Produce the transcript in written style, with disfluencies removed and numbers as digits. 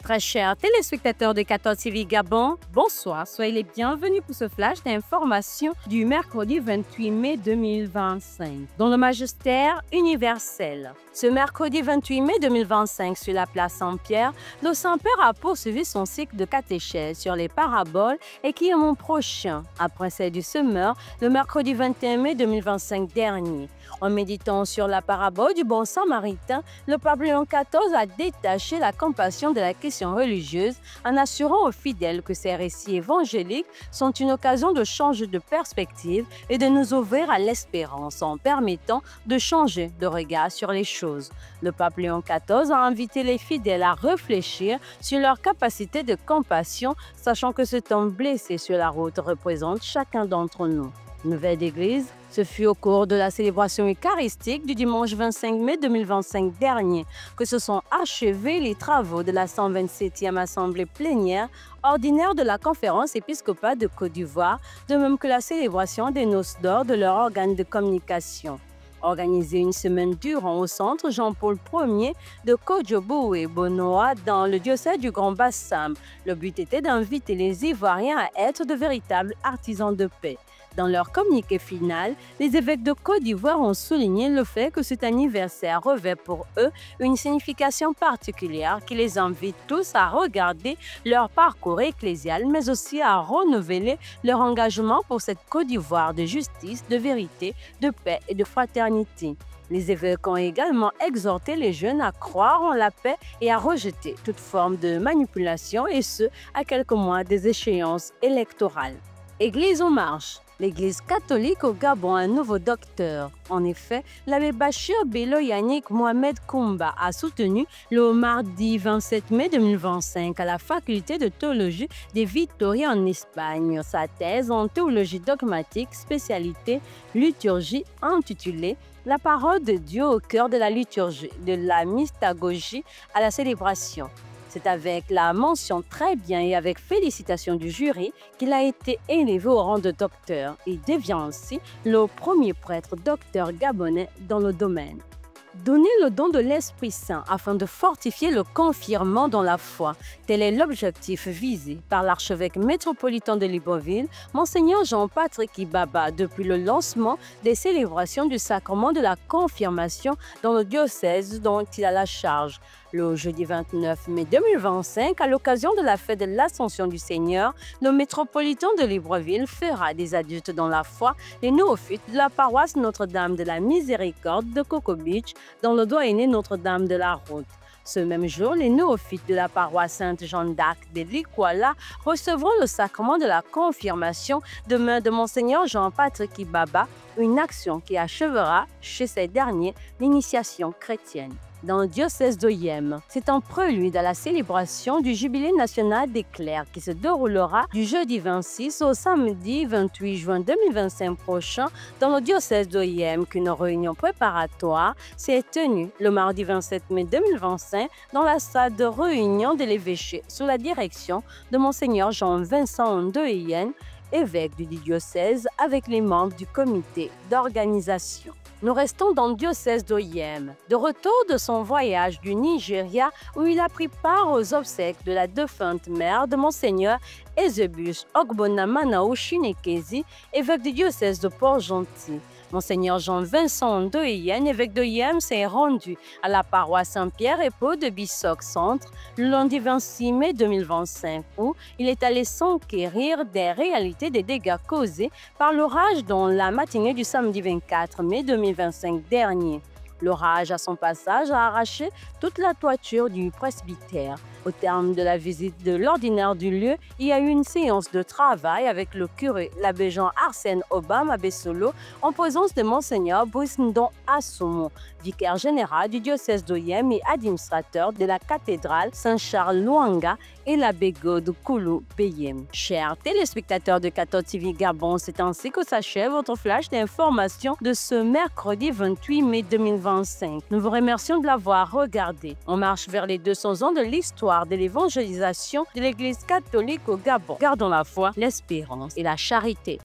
Très chers téléspectateurs de 14 TV Gabon, bonsoir, soyez les bienvenus pour ce flash d'information du mercredi 28 mai 2025 dans le magistère universel. Ce mercredi 28 mai 2025 sur la place Saint-Pierre, le Saint-Père a poursuivi son cycle de catéchèse sur les paraboles et qui est mon prochain, après celle du semeur, le mercredi 21 mai 2025 dernier. En méditant sur la parabole du bon samaritain, le pape Léon XIV a détaché la compassion de la question religieuse en assurant aux fidèles que ces récits évangéliques sont une occasion de changer de perspective et de nous ouvrir à l'espérance en permettant de changer de regard sur les choses. Le pape Léon XIV a invité les fidèles à réfléchir sur leur capacité de compassion, sachant que ce temps blessé sur la route représente chacun d'entre nous. Nouvelle d'Église, ce fut au cours de la célébration eucharistique du dimanche 25 mai 2025 dernier que se sont achevés les travaux de la 127e Assemblée plénière ordinaire de la Conférence épiscopale de Côte d'Ivoire, de même que la célébration des noces d'or de leur organe de communication. Organisée une semaine durant au centre Jean-Paul Ier de Kodjobo et Bonoa dans le diocèse du Grand Bassam, le but était d'inviter les Ivoiriens à être de véritables artisans de paix. Dans leur communiqué final, les évêques de Côte d'Ivoire ont souligné le fait que cet anniversaire revêt pour eux une signification particulière qui les invite tous à regarder leur parcours ecclésial, mais aussi à renouveler leur engagement pour cette Côte d'Ivoire de justice, de vérité, de paix et de fraternité. Les évêques ont également exhorté les jeunes à croire en la paix et à rejeter toute forme de manipulation, et ce, à quelques mois des échéances électorales. Église en marche. L'Église catholique au Gabon a un nouveau docteur. En effet, l'abbé Bachir Bello Yannick Mohamed Koumba a soutenu le mardi 27 mai 2025 à la faculté de théologie de Vitoria en Espagne sa thèse en théologie dogmatique, spécialité liturgie, intitulée La parole de Dieu au cœur de la liturgie, de la mystagogie à la célébration. C'est avec la mention très bien et avec félicitations du jury qu'il a été élevé au rang de docteur et devient ainsi le premier prêtre docteur gabonais dans le domaine. Donner le don de l'Esprit Saint afin de fortifier le confirmant dans la foi, tel est l'objectif visé par l'archevêque métropolitain de Libreville, Monseigneur Jean-Patrick Ibaba, depuis le lancement des célébrations du sacrement de la confirmation dans le diocèse dont il a la charge. Le jeudi 29 mai 2025, à l'occasion de la fête de l'Ascension du Seigneur, le métropolitain de Libreville fera des adultes dans la foi les néophytes de la paroisse Notre-Dame de la Miséricorde de Coco Beach, dans le doyenné Notre-Dame de la Route. Ce même jour, les néophytes de la paroisse Sainte-Jeanne d'Arc de Likwala recevront le sacrement de la confirmation de main de Monseigneur Jean-Patrick Ibaba, une action qui achèvera chez ces derniers l'initiation chrétienne. Dans le diocèse d'Oyem, c'est un prélude à la célébration du Jubilé national des clercs qui se déroulera du jeudi 26 au samedi 28 juin 2025 prochain dans le diocèse d'Oyem, qu'une réunion préparatoire s'est tenue le mardi 27 mai 2025 dans la salle de réunion de l'évêché sous la direction de Monseigneur Jean-Vincent Ndoyen, évêque du diocèse, avec les membres du comité d'organisation. Nous restons dans le diocèse d'Oyem. De retour de son voyage du Nigeria où il a pris part aux obsèques de la défunte mère de Monseigneur Eusebius Ogbonamanaou Chinekezi, évêque du diocèse de Port-Gentil. Monseigneur Jean-Vincent Ndoyen, évêque d'Oyem, s'est rendu à la paroisse Saint-Pierre et Paul de Bissoc Centre le lundi 26 mai 2025 où il est allé s'enquérir des réalités des dégâts causés par l'orage dans la matinée du samedi 24 mai 2025 dernier. L'orage, à son passage, a arraché toute la toiture du presbytère. Au terme de la visite de l'ordinaire du lieu, il y a eu une séance de travail avec le curé, l'abbé Jean-Arsène Obama Bessolo, en présence de Monseigneur Brice Ndon Assoumou, vicaire général du diocèse d'Oyem et administrateur de la cathédrale Saint-Charles Luanga, et l'abbé God Koulou Beyem. Chers téléspectateurs de 14 TV Gabon, c'est ainsi que s'achève votre flash d'information de ce mercredi 28 mai 2025. Nous vous remercions de l'avoir regardé. On marche vers les 200 ans de l'histoire de l'évangélisation de l'Église catholique au Gabon. Gardons la foi, l'espérance et la charité.